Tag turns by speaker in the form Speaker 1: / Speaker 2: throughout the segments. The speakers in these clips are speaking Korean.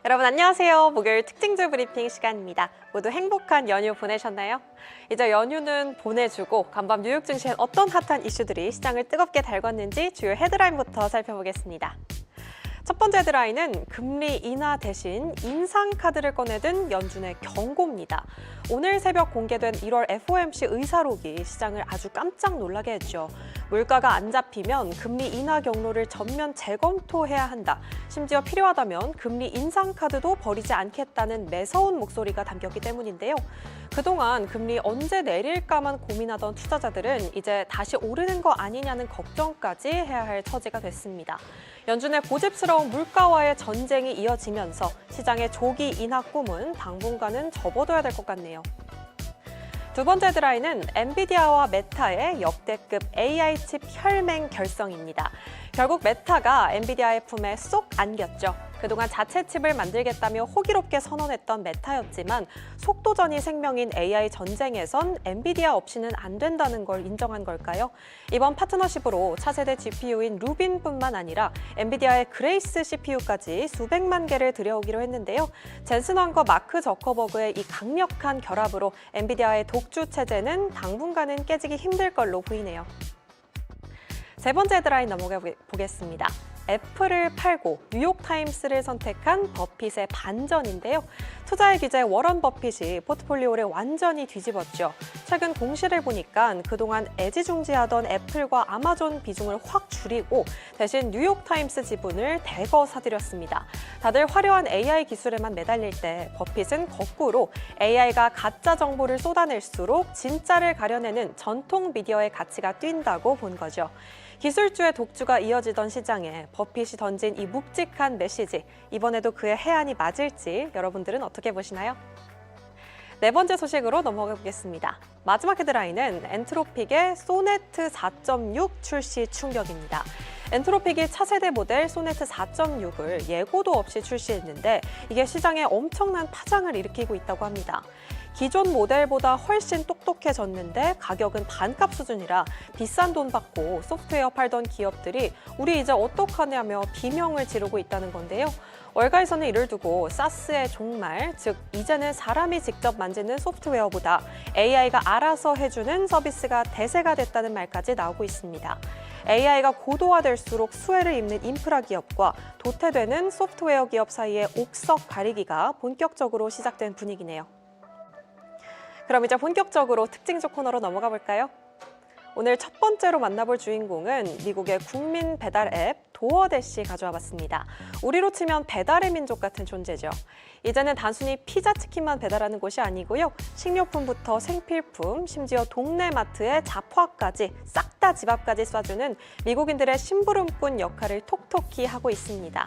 Speaker 1: 여러분 안녕하세요. 목요일 특징주 브리핑 시간입니다. 모두 행복한 연휴 보내셨나요? 이제 연휴는 보내주고 간밤 뉴욕 증시엔 어떤 핫한 이슈들이 시장을 뜨겁게 달궜는지 주요 헤드라인부터 살펴보겠습니다. 첫 번째 헤드라인은 금리 인하 대신 인상카드를 꺼내든 연준의 경고입니다. 오늘 새벽 공개된 1월 FOMC 의사록이 시장을 아주 깜짝 놀라게 했죠. 물가가 안 잡히면 금리 인하 경로를 전면 재검토해야 한다. 심지어 필요하다면 금리 인상카드도 버리지 않겠다는 매서운 목소리가 담겼기 때문인데요. 그동안 금리 언제 내릴까만 고민하던 투자자들은 이제 다시 오르는 거 아니냐는 걱정까지 해야 할 처지가 됐습니다. 연준의 고집스러운 물가와의 전쟁이 이어지면서 시장의 조기 인하 꿈은 당분간은 접어둬야 될 것 같네요. 두 번째 헤드라인은 엔비디아와 메타의 역대급 AI 칩 혈맹 결성입니다. 결국 메타가 엔비디아의 품에 쏙 안겼죠. 그동안 자체 칩을 만들겠다며 호기롭게 선언했던 메타였지만 속도전이 생명인 AI 전쟁에선 엔비디아 없이는 안 된다는 걸 인정한 걸까요? 이번 파트너십으로 차세대 GPU인 루빈뿐만 아니라 엔비디아의 그레이스 CPU까지 수백만 개를 들여오기로 했는데요. 젠슨 황과 마크 저커버그의 이 강력한 결합으로 엔비디아의 독주 체제는 당분간은 깨지기 힘들 걸로 보이네요. 세 번째 헤드라인 넘어가 보겠습니다. 애플을 팔고 뉴욕타임스를 선택한 버핏의 반전인데요. 투자의 귀재 워런 버핏이 포트폴리오를 완전히 뒤집었죠. 최근 공시를 보니까 그동안 애지중지하던 애플과 아마존 비중을 확 줄이고 대신 뉴욕타임스 지분을 대거 사들였습니다. 다들 화려한 AI 기술에만 매달릴 때 버핏은 거꾸로 AI가 가짜 정보를 쏟아낼수록 진짜를 가려내는 전통 미디어의 가치가 뛴다고 본 거죠. 기술주의 독주가 이어지던 시장에 버핏이 던진 이 묵직한 메시지, 이번에도 그의 해안이 맞을지 여러분들은 어떻게 보시나요? 네 번째 소식으로 넘어가 보겠습니다. 마지막 헤드라인은 엔트로픽의 소네트 4.6 출시 충격입니다. 엔트로픽이 차세대 모델 소네트 4.6을 예고도 없이 출시했는데 이게 시장에 엄청난 파장을 일으키고 있다고 합니다. 기존 모델보다 훨씬 똑똑해졌는데 가격은 반값 수준이라 비싼 돈 받고 소프트웨어 팔던 기업들이 우리 이제 어떡하냐며 비명을 지르고 있다는 건데요. 월가에서는 이를 두고 사스의 종말, 즉 이제는 사람이 직접 만지는 소프트웨어보다 AI가 알아서 해주는 서비스가 대세가 됐다는 말까지 나오고 있습니다. AI가 고도화될수록 수혜를 입는 인프라 기업과 도태되는 소프트웨어 기업 사이의 옥석 가리기가 본격적으로 시작된 분위기네요. 그럼 이제 본격적으로 특징주 코너로 넘어가 볼까요? 오늘 첫 번째로 만나볼 주인공은 미국의 국민 배달 앱 도어대시 가져와 봤습니다. 우리로 치면 배달의 민족 같은 존재죠. 이제는 단순히 피자, 치킨만 배달하는 곳이 아니고요. 식료품부터 생필품, 심지어 동네 마트의 잡화까지 싹 다 집 앞까지 쏴주는 미국인들의 심부름꾼 역할을 톡톡히 하고 있습니다.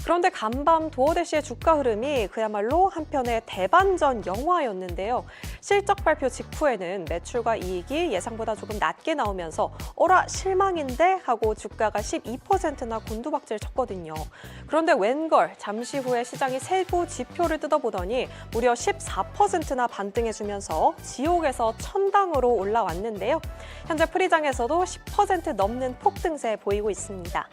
Speaker 1: 그런데 간밤 도어대시의 주가 흐름이 그야말로 한편의 대반전 영화였는데요. 실적 발표 직후에는 매출과 이익이 예상보다 조금 낮게 나오면서 어라 실망인데 하고 주가가 12%나 곤두박질 쳤거든요. 그런데 웬걸 잠시 후에 시장이 세부 지표를 뜯어보더니 무려 14%나 반등해주면서 지옥에서 천당으로 올라왔는데요. 현재 프리장에서도 10% 넘는 폭등세 보이고 있습니다.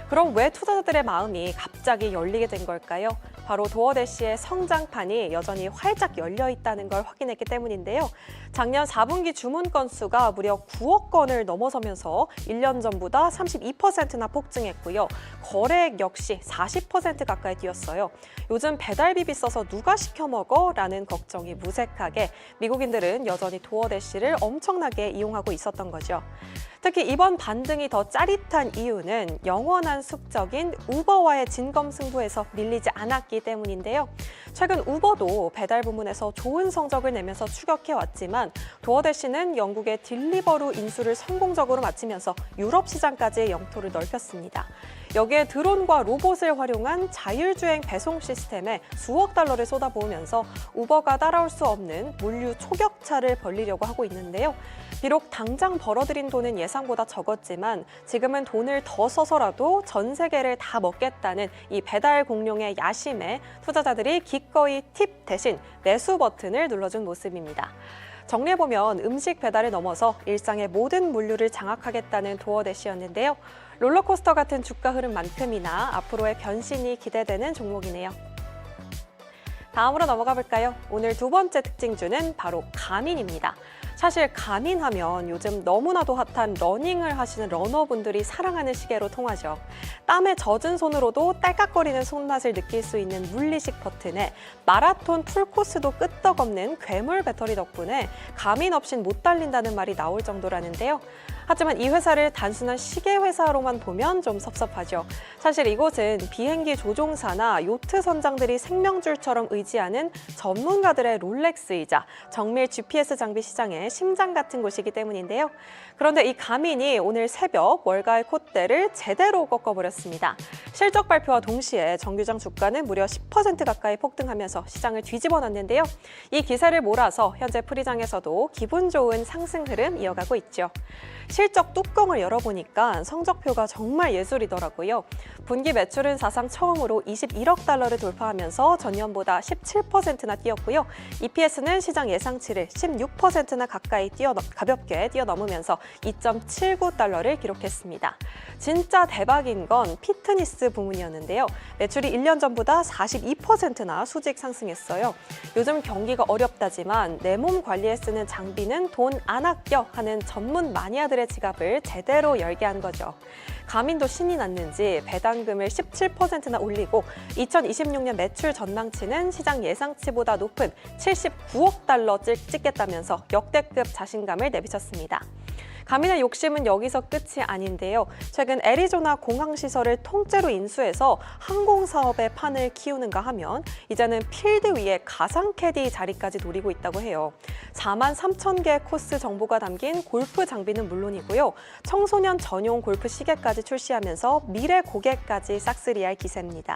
Speaker 1: 그럼 왜 투자자들의 마음이 갑자기 열리게 된 걸까요? 바로 도어대시의 성장판이 여전히 활짝 열려 있다는 걸 확인했기 때문인데요. 작년 4분기 주문 건수가 무려 9억 건을 넘어서면서 1년 전보다 32%나 폭증했고요. 거래액 역시 40% 가까이 뛰었어요. 요즘 배달비 비싸서 누가 시켜 먹어? 라는 걱정이 무색하게 미국인들은 여전히 도어대시를 엄청나게 이용하고 있었던 거죠. 특히 이번 반등이 더 짜릿한 이유는 영원한 숙적인 우버와의 진검승부에서 밀리지 않았기 때문인데요. 최근 우버도 배달 부문에서 좋은 성적을 내면서 추격해왔지만 도어대시는 영국의 딜리버루 인수를 성공적으로 마치면서 유럽 시장까지 영토를 넓혔습니다. 여기에 드론과 로봇을 활용한 자율주행 배송 시스템에 수억 달러를 쏟아부으면서 우버가 따라올 수 없는 물류 초격차를 벌이려고 하고 있는데요. 비록 당장 벌어들인 돈은 예상보다 적었지만 지금은 돈을 더 써서라도 전 세계를 다 먹겠다는 이 배달 공룡의 야심에 투자자들이 기꺼이 팁 대신 매수 버튼을 눌러준 모습입니다. 정리해보면 음식 배달을 넘어서 일상의 모든 물류를 장악하겠다는 도어대시였는데요. 롤러코스터 같은 주가 흐름만큼이나 앞으로의 변신이 기대되는 종목이네요. 다음으로 넘어가 볼까요? 오늘 두 번째 특징주는 바로 가민입니다. 사실 가민하면 요즘 너무나도 핫한 러닝을 하시는 러너분들이 사랑하는 시계로 통하죠. 땀에 젖은 손으로도 딸깍거리는 손맛을 느낄 수 있는 물리식 버튼에 마라톤 풀코스도 끄떡없는 괴물 배터리 덕분에 가민 없인 못 달린다는 말이 나올 정도라는데요. 하지만 이 회사를 단순한 시계 회사로만 보면 좀 섭섭하죠. 사실 이곳은 비행기 조종사나 요트 선장들이 생명줄처럼 의지하는 전문가들의 롤렉스이자 정밀 GPS 장비 시장의 심장 같은 곳이기 때문인데요. 그런데 이 가민이 오늘 새벽 월가의 콧대를 제대로 꺾어버렸습니다. 실적 발표와 동시에 정규장 주가는 무려 10% 가까이 폭등하면서 시장을 뒤집어 놨는데요. 이 기세를 몰아서 현재 프리장에서도 기분 좋은 상승 흐름 이어가고 있죠. 실적 뚜껑을 열어보니까 성적표가 정말 예술이더라고요. 분기 매출은 사상 처음으로 21억 달러를 돌파하면서 전년보다 17%나 뛰었고요. EPS는 시장 예상치를 16%나 가까이 가볍게 뛰어넘으면서 2.79달러를 기록했습니다. 진짜 대박인 건 피트니스 부문이었는데요. 매출이 1년 전보다 42%나 수직 상승했어요. 요즘 경기가 어렵다지만 내 몸 관리에 쓰는 장비는 돈 안 아껴 하는 전문 마니아들의 지갑을 제대로 열게 한 거죠. 가민도 신이 났는지 배당금을 17%나 올리고 2026년 매출 전망치는 시장 예상치보다 높은 79억 달러 찍겠다면서 역대급 자신감을 내비쳤습니다. 가민의 욕심은 여기서 끝이 아닌데요. 최근 애리조나 공항시설을 통째로 인수해서 항공사업의 판을 키우는가 하면 이제는 필드 위에 가상 캐디 자리까지 노리고 있다고 해요. 4만 3천 개의 코스 정보가 담긴 골프 장비는 물론이고요. 청소년 전용 골프 시계까지 출시하면서 미래 고객까지 싹쓸이할 기세입니다.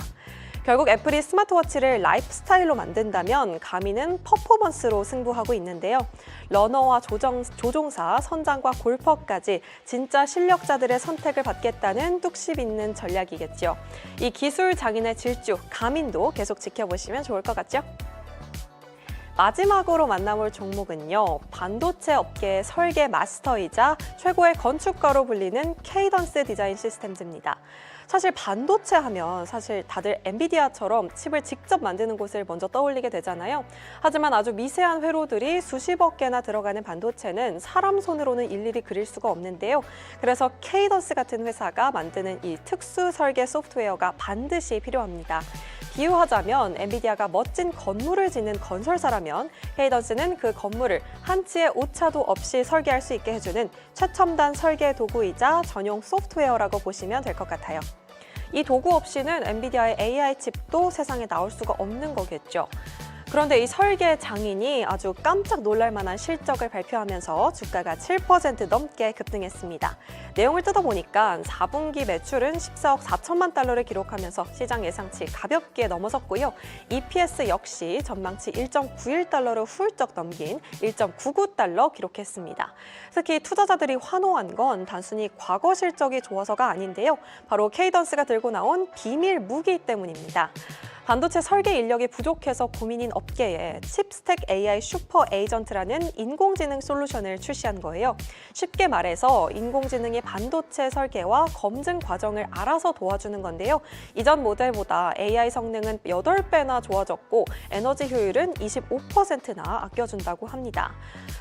Speaker 1: 결국 애플이 스마트워치를 라이프스타일로 만든다면 가민은 퍼포먼스로 승부하고 있는데요. 러너와 조종사, 선장과 골퍼까지 진짜 실력자들의 선택을 받겠다는 뚝심 있는 전략이겠죠. 이 기술 장인의 질주, 가민도 계속 지켜보시면 좋을 것 같죠? 마지막으로 만나볼 종목은요. 반도체 업계의 설계 마스터이자 최고의 건축가로 불리는 케이던스 디자인 시스템즈입니다. 사실 반도체 하면 다들 엔비디아처럼 칩을 직접 만드는 곳을 먼저 떠올리게 되잖아요. 하지만 아주 미세한 회로들이 수십억 개나 들어가는 반도체는 사람 손으로는 일일이 그릴 수가 없는데요. 그래서 케이던스 같은 회사가 만드는 이 특수 설계 소프트웨어가 반드시 필요합니다. 비유하자면 엔비디아가 멋진 건물을 짓는 건설사라면 케이던스는 그 건물을 한치의 오차도 없이 설계할 수 있게 해주는 최첨단 설계 도구이자 전용 소프트웨어라고 보시면 될 것 같아요. 이 도구 없이는 엔비디아의 AI 칩도 세상에 나올 수가 없는 거겠죠. 그런데 이 설계 장인이 아주 깜짝 놀랄 만한 실적을 발표하면서 주가가 7% 넘게 급등했습니다. 내용을 뜯어보니까 4분기 매출은 14억 4천만 달러를 기록하면서 시장 예상치 가볍게 넘어섰고요. EPS 역시 전망치 1.91달러를 훌쩍 넘긴 1.99달러 기록했습니다. 특히 투자자들이 환호한 건 단순히 과거 실적이 좋아서가 아닌데요. 바로 케이던스가 들고 나온 비밀 무기 때문입니다. 반도체 설계 인력이 부족해서 고민인 업계에 칩스택 AI 슈퍼 에이전트라는 인공지능 솔루션을 출시한 거예요. 쉽게 말해서 인공지능이 반도체 설계와 검증 과정을 알아서 도와주는 건데요. 이전 모델보다 AI 성능은 8배나 좋아졌고 에너지 효율은 25%나 아껴준다고 합니다.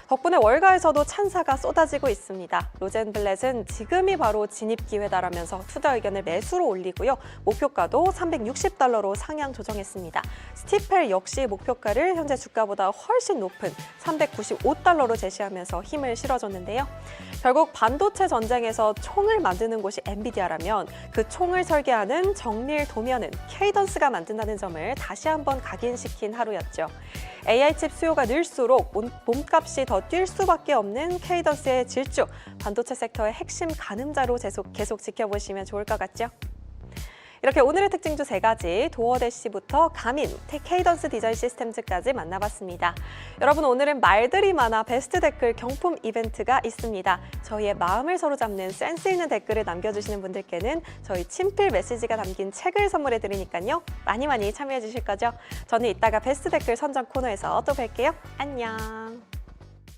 Speaker 1: 덕분에 월가에서도 찬사가 쏟아지고 있습니다. 로젠블렛은 지금이 바로 진입 기회다라면서 투자 의견을 매수로 올리고요. 목표가도 360달러로 상향 조정했습니다. 스티펠 역시 목표가를 현재 주가보다 훨씬 높은 395달러로 제시하면서 힘을 실어줬는데요. 결국 반도체 전쟁에서 총을 만드는 곳이 엔비디아라면 그 총을 설계하는 정밀 도면은 케이던스가 만든다는 점을 다시 한번 각인시킨 하루였죠. AI 칩 수요가 늘수록 몸값이 더 뛸 수밖에 없는 케이던스의 질주, 반도체 섹터의 핵심 가늠자로 계속 지켜보시면 좋을 것 같죠? 이렇게 오늘의 특징주 3가지, 도어대시부터 가민, 케이던스 디자인 시스템즈까지 만나봤습니다. 여러분, 오늘은 말들이 많아 베스트 댓글 경품 이벤트가 있습니다. 저희의 마음을 사로잡는 센스 있는 댓글을 남겨주시는 분들께는 저희 친필 메시지가 담긴 책을 선물해 드리니까요. 많이 참여해 주실 거죠? 저는 이따가 베스트 댓글 선정 코너에서 또 뵐게요. 안녕.